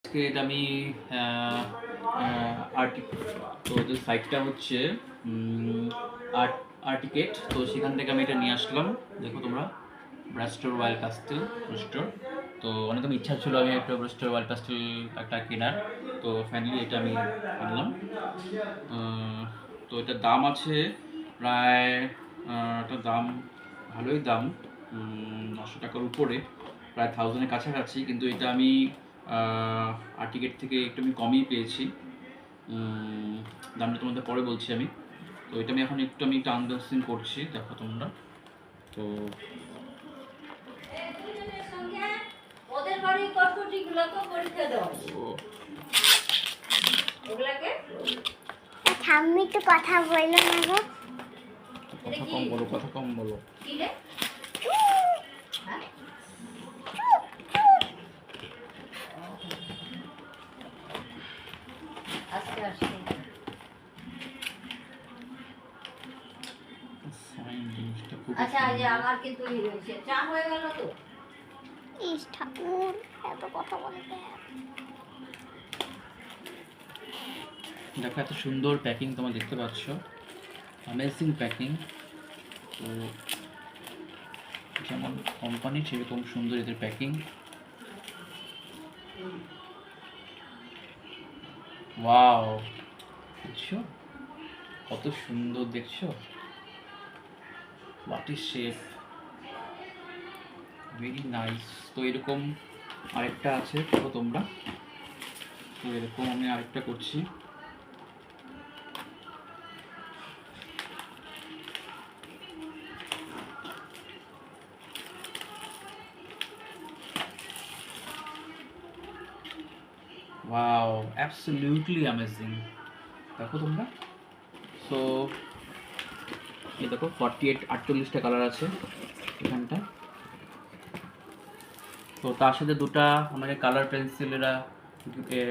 আজকে এটা আমি আর্টিক, তো ওদের সাইটটা হচ্ছে আর্টিকেট, তো সেখান থেকে আমি এটা নিয়ে আসলাম। দেখো তোমরা, ব্রাস্টার ওয়াইল প্যাস্টেল ব্রাস্টার। তো অনেক আমি ইচ্ছা ছিল আমি একটা ব্রাস্টার ওয়াইল প্যাস্টেল একটা কেনার, তো ফাইনালি এটা আমি আনলাম। তো এটার দাম আছে প্রায়, এটার দাম ভালোই দাম, 900 টাকার উপরে, প্রায় 1000-এর কাছাকাছি। কিন্তু এটা আমি আর্টিকেট থেকে একটু আমি কমই পেয়েছি। দামটা তোমাদের পরে বলছি আমি। তো এটা আমি এখন একটু আনবক্সিং করছি, দেখো তোমরা। তো ওদের বাড়ি কটকটিগুলো তো পরীক্ষা দাও ওগুলাকে ঠাম্মি তো কথা বললো না গো। কথা কম বলো, কথা কম বলো। কি রে হ্যাঁ আস্তে আস্তে আচ্ছা এই যে আমার কিন্তু হয়েছে চা হয়ে গেল তো। ইস ঠাকুর এত কথা বলে কেন? দেখো এত সুন্দর প্যাকিং তোমরা দেখতে পাচ্ছ, অ্যামেজিং প্যাকিং। তো যেমন কোম্পানি সেরকম সুন্দর এদের প্যাকিং। ওয়াও, দেখছো কত সুন্দর, দেখছো what is shape, very nice. তো এরকম আরেকটা আছে, দেখো তোমরা। তো এরকম আমি আরেকটা করছি। ওয়াও, অ্যাবসলিউটলি অ্যামেজিং, দেখো তোমরা। সো এই দেখো 48-48টা কালার আছে এখানটা। তো তার সাথে দুটা আমাকে কালার পেন্সিলেরা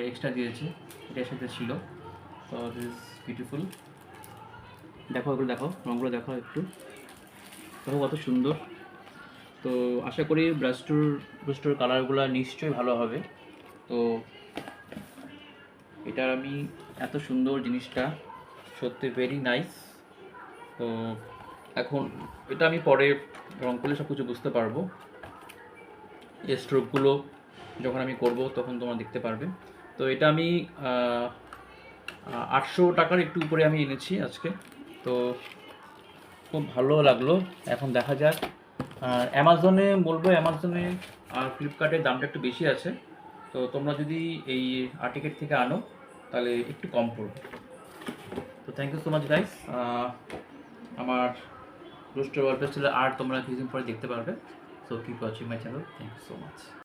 এক্সট্রা দিয়েছে, এটার সাথে ছিল। তো দিস বিউটিফুল, দেখো এগুলো, দেখো রঙগুলো দেখো একটু, দেখো কত সুন্দর। তো আশা করি ব্রাস্টোর কালারগুলো নিশ্চয়ই ভালো হবে। তো এটার আমি এত সুন্দর জিনিসটা সত্যি ভেরি নাইস। তো এখন এটা আমি পরে রং করলে সব কিছু বুঝতে পারবো, এই স্ট্রোকগুলো যখন আমি করব তখন তোমরা দেখতে পারবে। তো এটা আমি 800 টাকার একটু উপরে আমি এনেছি আজকে। তো খুব ভালো লাগলো। এখন দেখা যাক, অ্যামাজনে বলবো, অ্যামাজনে আর ফ্লিপকার্টের দামটা একটু বেশি আছে। তো তোমরা যদি এই আর্টিকেট থেকে আনো তাহলে একটু কম পড়বে। তো thank you so much guys. আমার রোস্টার ওয়াল পেস্টেলের আর্ট তোমরা কিছুদিন পরে দেখতে পারবে। So keep watching my channel, thank you so much.